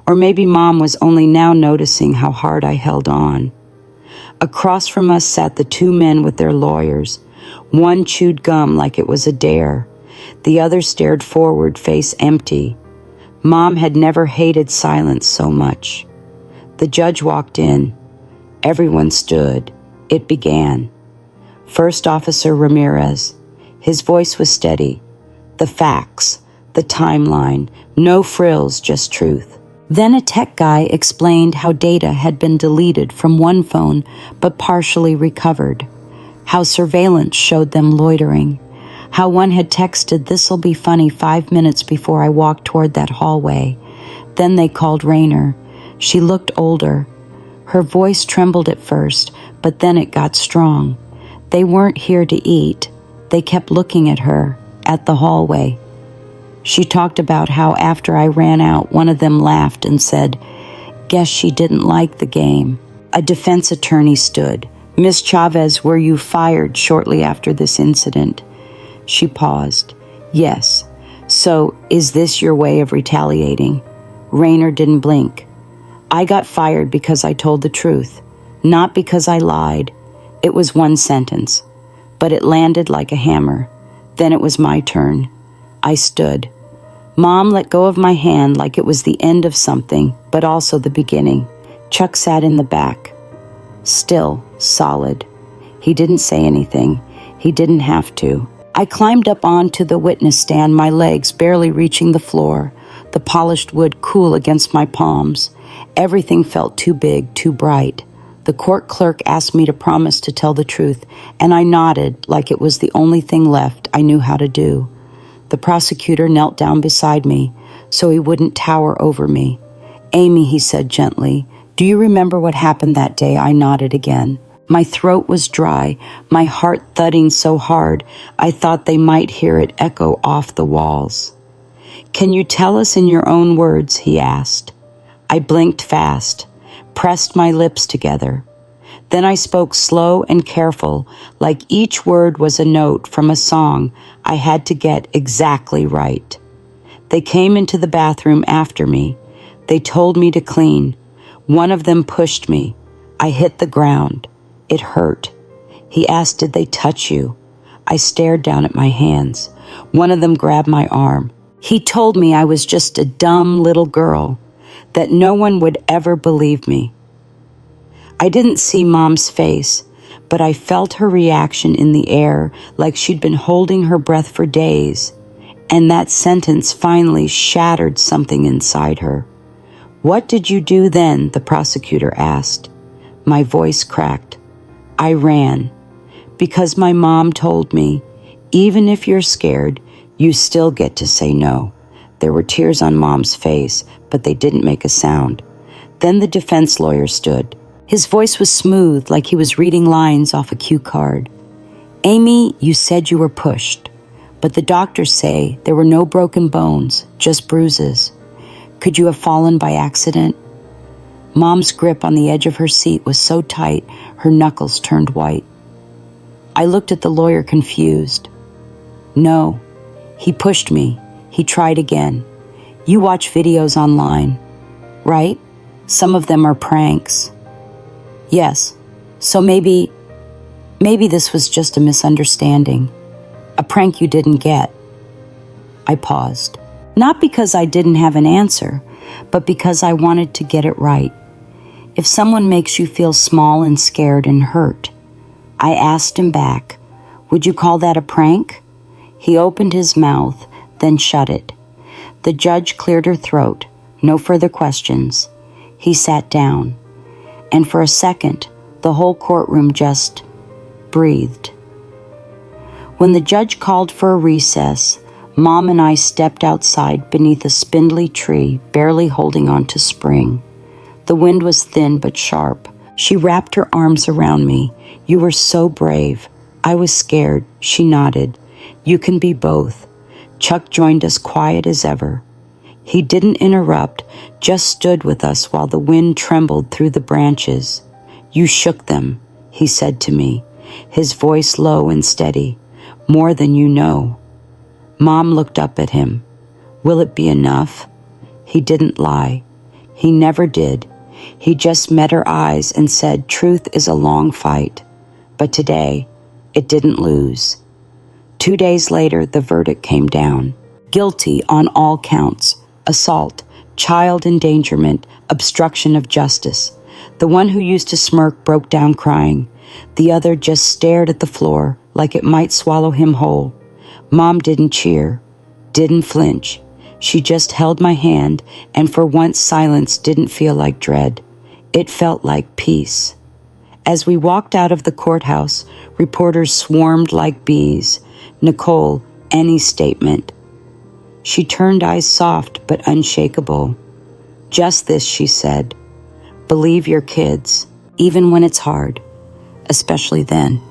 Or maybe Mom was only now noticing how hard I held on. Across from us sat the two men with their lawyers, One chewed gum like it was a dare. The other stared forward, face empty. Mom had never hated silence so much. The judge walked in. Everyone stood. It began. First Officer Ramirez. His voice was steady. The facts, the timeline, no frills, just truth. Then a tech guy explained how data had been deleted from one phone but partially recovered, how surveillance showed them loitering, how one had texted, "This'll be funny," 5 minutes before I walked toward that hallway. Then they called Rainer. She looked older. Her voice trembled at first, but then it got strong. They weren't here to eat. They kept looking at her, at the hallway. She talked about how after I ran out, one of them laughed and said, "Guess she didn't like the game." A defense attorney stood. "Miss Chavez, were you fired shortly after this incident?" She paused. "Yes. So, is this your way of retaliating?" Rainer didn't blink. "I got fired because I told the truth, not because I lied." It was one sentence, but it landed like a hammer. Then it was my turn. I stood. Mom let go of my hand like it was the end of something, but also the beginning. Chuck sat in the back. Still, solid. He didn't say anything. He didn't have to. I climbed up onto the witness stand, my legs barely reaching the floor, the polished wood cool against my palms. Everything felt too big, too bright. The court clerk asked me to promise to tell the truth, and I nodded like it was the only thing left I knew how to do. The prosecutor knelt down beside me so he wouldn't tower over me. "Amy," he said gently, "do you remember what happened that day?" I nodded again. My throat was dry, my heart thudding so hard I thought they might hear it echo off the walls. "Can you tell us in your own words?" he asked. I blinked fast, pressed my lips together. Then I spoke slow and careful, like each word was a note from a song I had to get exactly right. They came into the bathroom after me. They told me to clean. One of them pushed me. I hit the ground. It hurt. He asked, "Did they touch you?" I stared down at my hands. One of them grabbed my arm. He told me I was just a dumb little girl, that no one would ever believe me. I didn't see Mom's face, but I felt her reaction in the air like she'd been holding her breath for days, and that sentence finally shattered something inside her. "What did you do then?" the prosecutor asked. My voice cracked. I ran, because my mom told me, even if you're scared, you still get to say no. There were tears on Mom's face, but they didn't make a sound. Then the defense lawyer stood. His voice was smooth, like he was reading lines off a cue card. "Amy, you said you were pushed, but the doctors say there were no broken bones, just bruises. Could you have fallen by accident?" Mom's grip on the edge of her seat was so tight, her knuckles turned white. I looked at the lawyer confused. "No, he pushed me. He tried again. You watch videos online, right? Some of them are pranks." "Yes, so maybe this was just a misunderstanding. A prank you didn't get." I paused. Not because I didn't have an answer, but because I wanted to get it right. If someone makes you feel small and scared and hurt, I asked him back, "Would you call that a prank?" He opened his mouth, then shut it. The judge cleared her throat. No further questions. He sat down. And for a second, the whole courtroom just breathed. When the judge called for a recess, Mom and I stepped outside beneath a spindly tree, barely holding on to spring. The wind was thin but sharp. She wrapped her arms around me. "You were so brave." I was scared. She nodded. "You can be both." Chuck joined us, quiet as ever. He didn't interrupt, just stood with us while the wind trembled through the branches. "You shook them," he said to me, his voice low and steady. "More than you know." Mom looked up at him. "Will it be enough?" He didn't lie. He never did. He just met her eyes and said, "Truth is a long fight, but today, it didn't lose. 2 days later, the verdict came down. Guilty on all counts: assault, child endangerment, obstruction of justice. The one who used to smirk broke down crying. The other just stared at the floor like it might swallow him whole. Mom didn't cheer, didn't flinch. She just held my hand, and for once silence didn't feel like dread. It felt like peace. As we walked out of the courthouse, reporters swarmed like bees. Nicole, any statement? She turned eyes soft but unshakable. Just this, she said. Believe your kids, even when it's hard, especially then.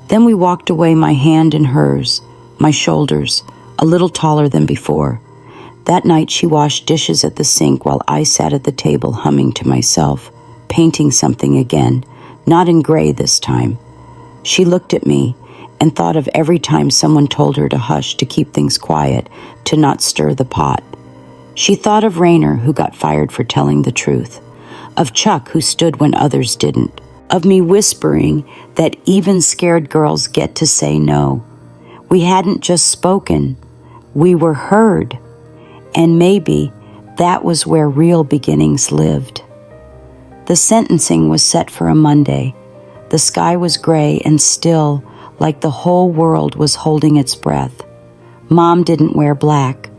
Then we walked away, my hand in hers, my shoulders a little taller than before. That night she washed dishes at the sink while I sat at the table humming to myself, painting something again, not in gray this time. She looked at me and thought of every time someone told her to hush, to keep things quiet, to not stir the pot. She thought of Rainer, who got fired for telling the truth, of Chuck, who stood when others didn't, of me whispering that even scared girls get to say no. We hadn't just spoken, we were heard, and maybe that was where real beginnings lived. The sentencing was set for a Monday. The sky was gray and still, like the whole world was holding its breath. Mom didn't wear black.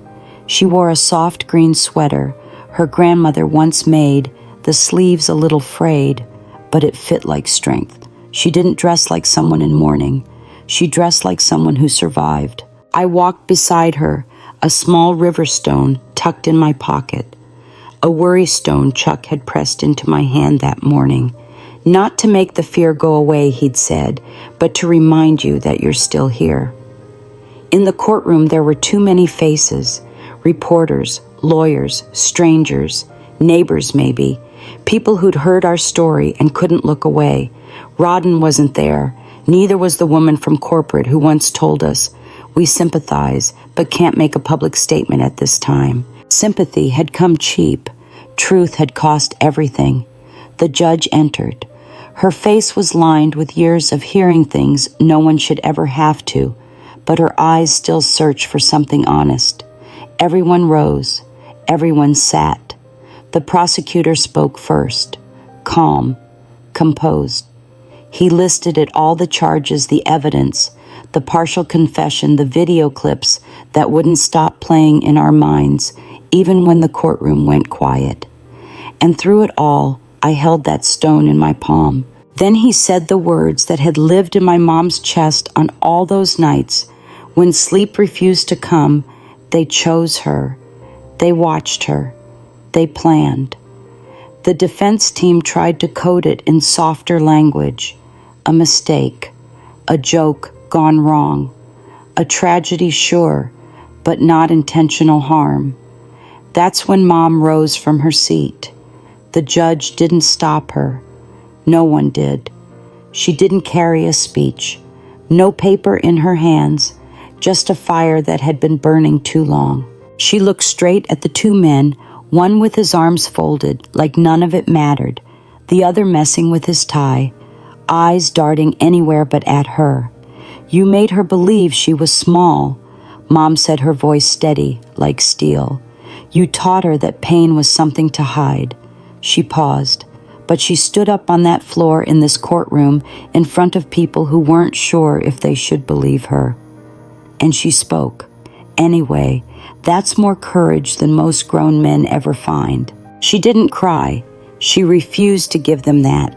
She wore a soft green sweater her grandmother once made, the sleeves a little frayed, but it fit like strength. She didn't dress like someone in mourning. She dressed like someone who survived. I walked beside her, a small river stone tucked in my pocket. A worry stone Chuck had pressed into my hand that morning. Not to make the fear go away, he'd said, but to remind you that you're still here. In the courtroom there were too many faces. Reporters, lawyers, strangers, neighbors maybe, people who'd heard our story and couldn't look away. Rodden wasn't there. Neither was the woman from corporate who once told us, "We sympathize, but can't make a public statement at this time." Sympathy had come cheap. Truth had cost everything. The judge entered. Her face was lined with years of hearing things no one should ever have to, but her eyes still searched for something honest. Everyone rose. Everyone sat. The prosecutor spoke first, calm, composed. He listed it all: the charges, the evidence, the partial confession, the video clips that wouldn't stop playing in our minds, even when the courtroom went quiet. And through it all, I held that stone in my palm. Then he said the words that had lived in my mom's chest on all those nights when sleep refused to come. They chose her. They watched her. They planned. The defense team tried to code it in softer language. A mistake, a joke gone wrong, a tragedy sure, but not intentional harm. That's when Mom rose from her seat. The judge didn't stop her. No one did. She didn't carry a speech. No paper in her hands, just a fire that had been burning too long. She looked straight at the two men, one with his arms folded like none of it mattered, the other messing with his tie, eyes darting anywhere but at her. You made her believe she was small. Mom said, her voice steady like steel. You taught her that pain was something to hide. She paused, but she stood up on that floor in this courtroom in front of people who weren't sure if they should believe her. And she spoke. Anyway, that's more courage than most grown men ever find. She didn't cry. She refused to give them that.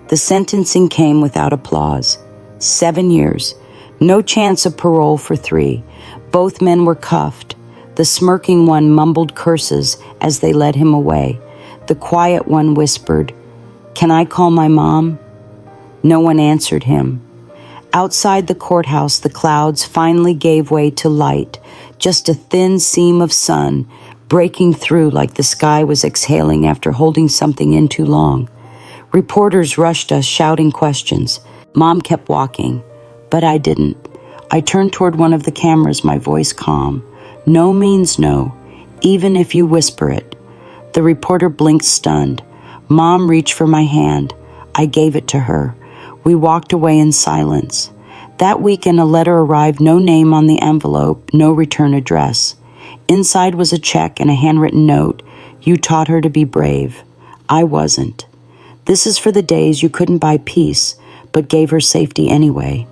The sentencing came without applause. 7 years. No chance of parole for 3. Both men were cuffed. The smirking one mumbled curses as they led him away. The quiet one whispered, "Can I call my mom?" No one answered him. Outside the courthouse, the clouds finally gave way to light, just a thin seam of sun breaking through like the sky was exhaling after holding something in too long. Reporters rushed us, shouting questions. Mom kept walking, but I didn't. I turned toward one of the cameras, my voice calm. No means no, even if you whisper it. The reporter blinked, stunned. Mom reached for my hand. I gave it to her. We walked away in silence. That weekend, a letter arrived, no name on the envelope, no return address. Inside was a check and a handwritten note. You taught her to be brave. I wasn't. This is for the days you couldn't buy peace, but gave her safety anyway.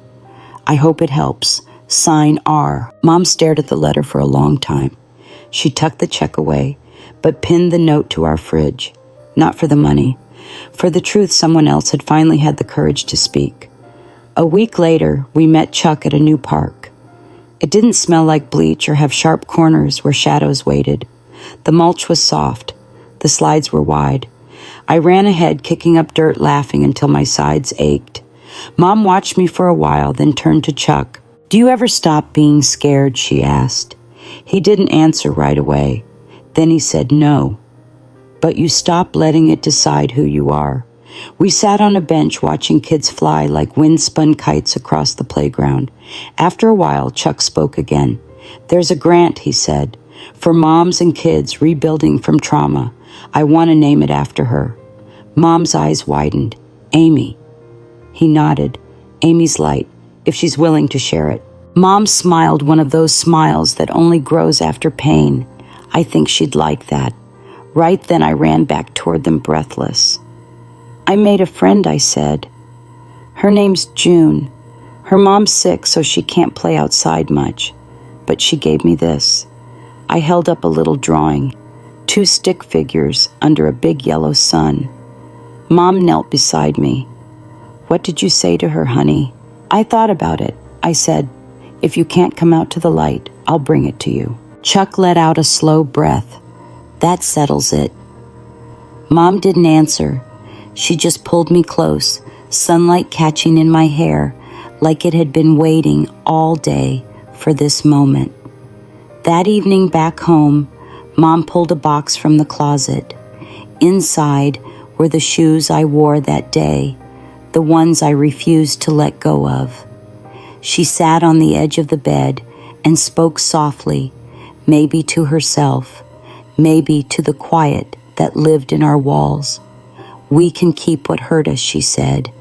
I hope it helps. Sign R. Mom stared at the letter for a long time. She tucked the check away, but pinned the note to our fridge. Not for the money. For the truth, someone else had finally had the courage to speak. A week later, we met Chuck at a new park. It didn't smell like bleach or have sharp corners where shadows waited. The mulch was soft. The slides were wide. I ran ahead, kicking up dirt, laughing until my sides ached. Mom watched me for a while, then turned to Chuck. Do you ever stop being scared? She asked. He didn't answer right away. Then he said, no. But you stop letting it decide who you are. We sat on a bench watching kids fly like wind-spun kites across the playground. After a while, Chuck spoke again. There's a grant, he said, for moms and kids rebuilding from trauma. I want to name it after her. Mom's eyes widened. Amy. He nodded. Amy's light, if she's willing to share it. Mom smiled, one of those smiles that only grows after pain. I think she'd like that. Right then I ran back toward them, breathless. I made a friend, I said. Her name's June. Her mom's sick, so she can't play outside much. But she gave me this. I held up a little drawing. 2 stick figures under a big yellow sun. Mom knelt beside me. What did you say to her, honey? I thought about it. I said, if you can't come out to the light, I'll bring it to you. Chuck let out a slow breath. That settles it. Mom didn't answer. She just pulled me close, sunlight catching in my hair, like it had been waiting all day for this moment. That evening back home, Mom pulled a box from the closet. Inside were the shoes I wore that day, the ones I refused to let go of. She sat on the edge of the bed and spoke softly, maybe to herself, maybe to the quiet that lived in our walls. We can keep what hurt us, she said,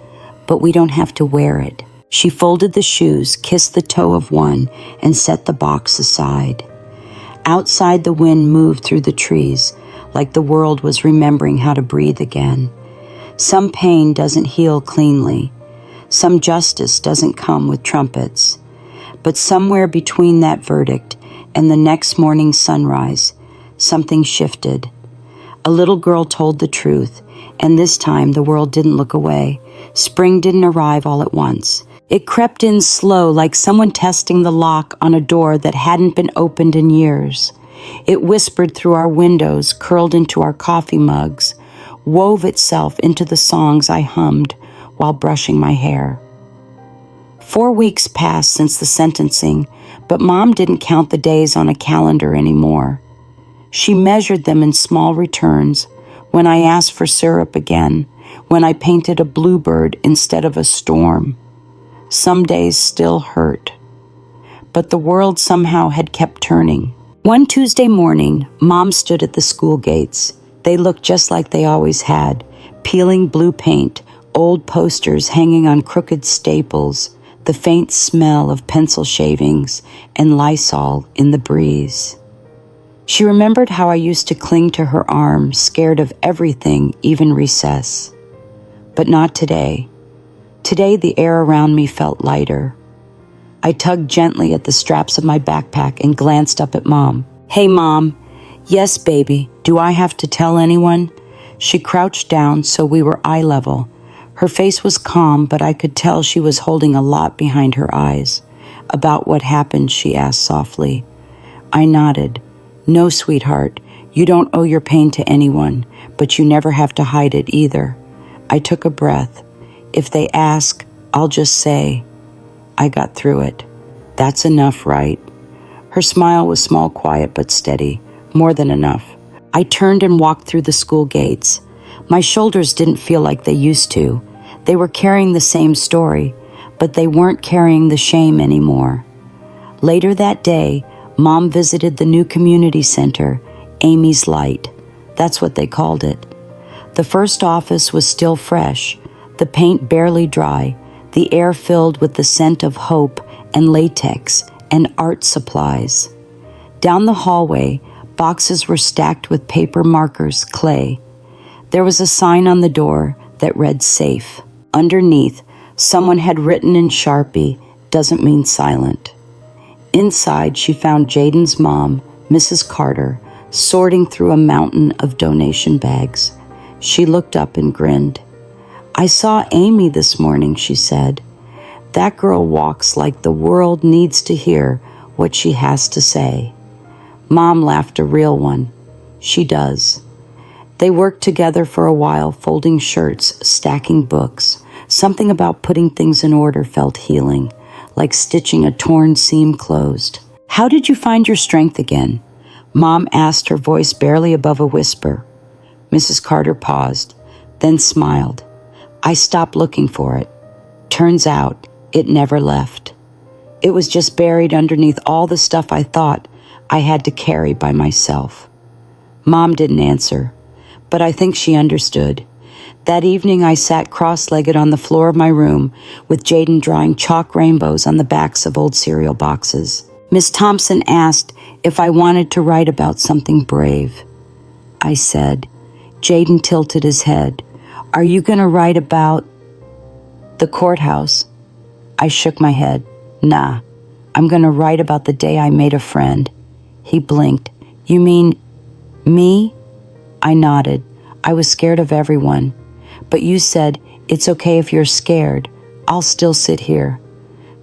but we don't have to wear it. She folded the shoes, kissed the toe of one, and set the box aside. Outside, the wind moved through the trees, like the world was remembering how to breathe again. Some pain doesn't heal cleanly. Some justice doesn't come with trumpets. But somewhere between that verdict and the next morning's sunrise, something shifted. A little girl told the truth, and this time the world didn't look away. Spring didn't arrive all at once. It crept in slow, like someone testing the lock on a door that hadn't been opened in years. It whispered through our windows, curled into our coffee mugs, wove itself into the songs I hummed while brushing my hair. 4 weeks passed since the sentencing, but Mom didn't count the days on a calendar anymore. She measured them in small returns, when I asked for syrup again, when I painted a bluebird instead of a storm. Some days still hurt. But the world somehow had kept turning. One Tuesday morning, Mom stood at the school gates. They looked just like they always had, peeling blue paint, old posters hanging on crooked staples, the faint smell of pencil shavings and Lysol in the breeze. She remembered how I used to cling to her arm, scared of everything, even recess. But not today. Today, the air around me felt lighter. I tugged gently at the straps of my backpack and glanced up at Mom. Hey, Mom. Yes, baby. Do I have to tell anyone? She crouched down so we were eye level. Her face was calm, but I could tell she was holding a lot behind her eyes. About what happened, she asked softly. I nodded. No, sweetheart. You don't owe your pain to anyone, but you never have to hide it either. I took a breath. If they ask, I'll just say, I got through it. That's enough, right? Her smile was small, quiet, but steady. More than enough. I turned and walked through the school gates. My shoulders didn't feel like they used to. They were carrying the same story, but they weren't carrying the shame anymore. Later that day, Mom visited the new community center, Amy's Light. That's what they called it. The first office was still fresh, the paint barely dry, the air filled with the scent of hope and latex and art supplies. Down the hallway, boxes were stacked with paper, markers, clay. There was a sign on the door that read safe. Underneath, someone had written in Sharpie, "Doesn't mean silent." Inside, she found Jaden's mom, Mrs. Carter, sorting through a mountain of donation bags. She looked up and grinned. "I saw Amy this morning," she said. "That girl walks like the world needs to hear what she has to say." Mom laughed, a real one. She does. They worked together for a while, folding shirts, stacking books. Something about putting things in order felt healing, like stitching a torn seam closed. "How did you find your strength again?" Mom asked, her voice barely above a whisper. Mrs. Carter paused, then smiled. "I stopped looking for it. Turns out, it never left. It was just buried underneath all the stuff I thought I had to carry by myself." Mom didn't answer, but I think she understood. That evening I sat cross-legged on the floor of my room with Jaden drawing chalk rainbows on the backs of old cereal boxes. Miss Thompson asked if I wanted to write about something brave. I said. Jaden tilted his head. "Are you going to write about the courthouse?" I shook my head. "Nah, I'm going to write about the day I made a friend." He blinked. "You mean me?" I nodded. "I was scared of everyone. But you said, it's okay if you're scared. I'll still sit here."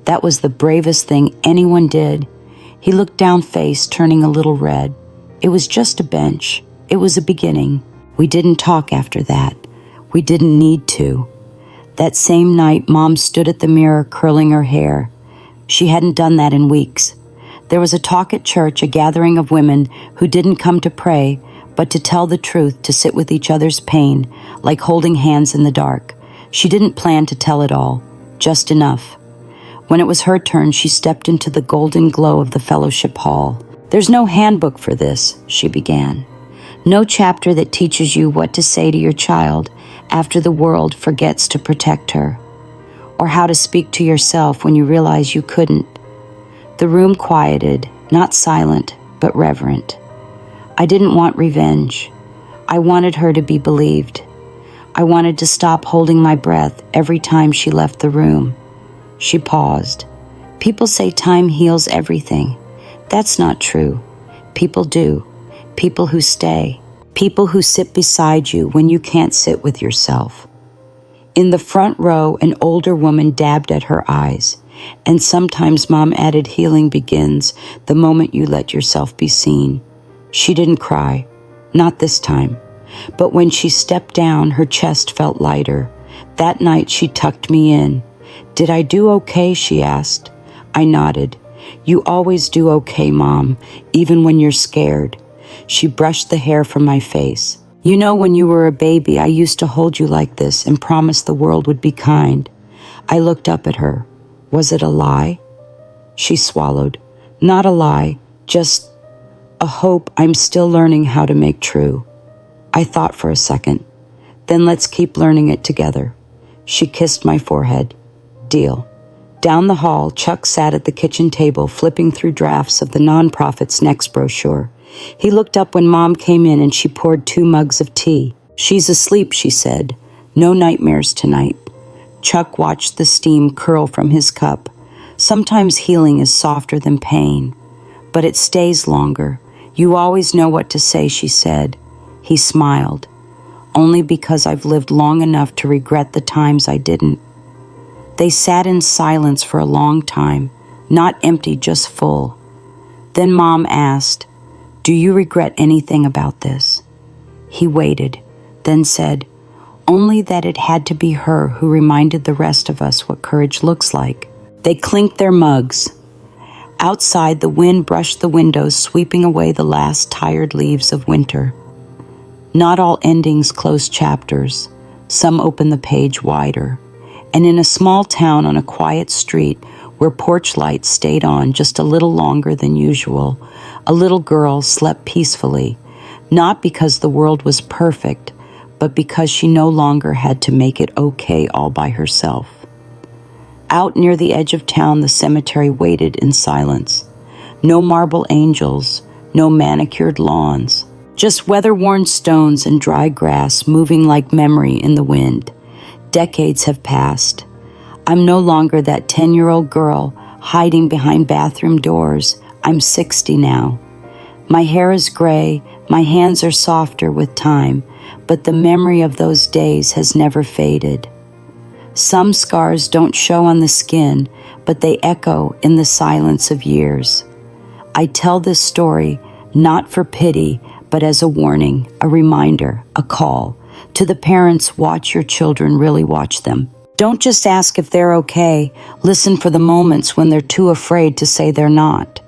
That was the bravest thing anyone did. He looked down face, turning a little red. It was just a bench. It was a beginning. We didn't talk after that. We didn't need to. That same night, Mom stood at the mirror, curling her hair. She hadn't done that in weeks. There was a talk at church, a gathering of women who didn't come to pray, but to tell the truth, to sit with each other's pain, like holding hands in the dark. She didn't plan to tell it all, just enough. When it was her turn, she stepped into the golden glow of the fellowship hall. "There's no handbook for this," she began. "No chapter that teaches you what to say to your child after the world forgets to protect her, or how to speak to yourself when you realize you couldn't." The room quieted, not silent, but reverent. I didn't want revenge. I wanted her to be believed. I wanted to stop holding my breath every time she left the room. She paused. "People say time heals everything. That's not true. People do. People who stay. People who sit beside you when you can't sit with yourself." In the front row, an older woman dabbed at her eyes. And sometimes Mom added, "Healing begins the moment you let yourself be seen." She didn't cry. Not this time. But when she stepped down, her chest felt lighter. That night, she tucked me in. "Did I do okay?" she asked. I nodded. "You always do okay, Mom, even when you're scared." She brushed the hair from my face. "You know, when you were a baby, I used to hold you like this and promise the world would be kind." I looked up at her. Was it a lie? She swallowed. "Not a lie, just a hope I'm still learning how to make true." I thought for a second. "Then let's keep learning it together." She kissed my forehead. "Deal." Down the hall, Chuck sat at the kitchen table, flipping through drafts of the nonprofit's next brochure. He looked up when Mom came in and she poured 2 mugs of tea. "She's asleep," she said. "No nightmares tonight." Chuck watched the steam curl from his cup. Sometimes healing is softer than pain, but it stays longer. "You always know what to say," she said. He smiled. "Only because I've lived long enough to regret the times I didn't." They sat in silence for a long time, not empty, just full. Then Mom asked, "Do you regret anything about this?" He waited, then said, "Only that it had to be her who reminded the rest of us what courage looks like." They clinked their mugs. Outside, the wind brushed the windows, sweeping away the last tired leaves of winter. Not all endings close chapters. Some open the page wider. And in a small town on a quiet street where porch lights stayed on just a little longer than usual, a little girl slept peacefully, not because the world was perfect, but because she no longer had to make it okay all by herself. Out near the edge of town, the cemetery waited in silence. No marble angels, no manicured lawns, just weather-worn stones and dry grass moving like memory in the wind. Decades have passed. I'm no longer that 10-year-old girl hiding behind bathroom doors. I'm 60 now. My hair is gray, my hands are softer with time, but the memory of those days has never faded. Some scars don't show on the skin, but they echo in the silence of years. I tell this story not for pity, but as a warning, a reminder, a call to the parents. Watch your children, really watch them. Don't just ask if they're okay. Listen for the moments when they're too afraid to say they're not.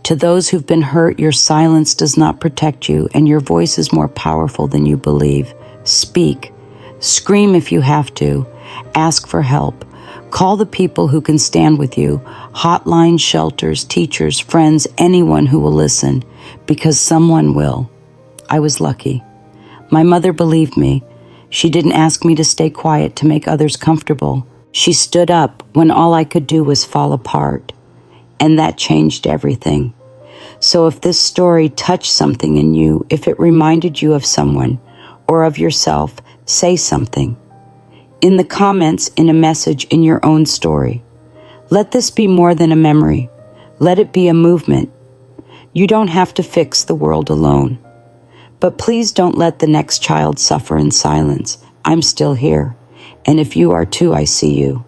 To those who've been hurt, your silence does not protect you, and your voice is more powerful than you believe. Speak. Scream if you have to. Ask for help. Call the people who can stand with you. Hotlines, shelters, teachers, friends, anyone who will listen, because someone will. I was lucky. My mother believed me. She didn't ask me to stay quiet to make others comfortable. She stood up when all I could do was fall apart. And that changed everything. So if this story touched something in you, if it reminded you of someone or of yourself, say something. In the comments, in a message, in your own story. Let this be more than a memory. Let it be a movement. You don't have to fix the world alone. But please don't let the next child suffer in silence. I'm still here. And if you are too, I see you.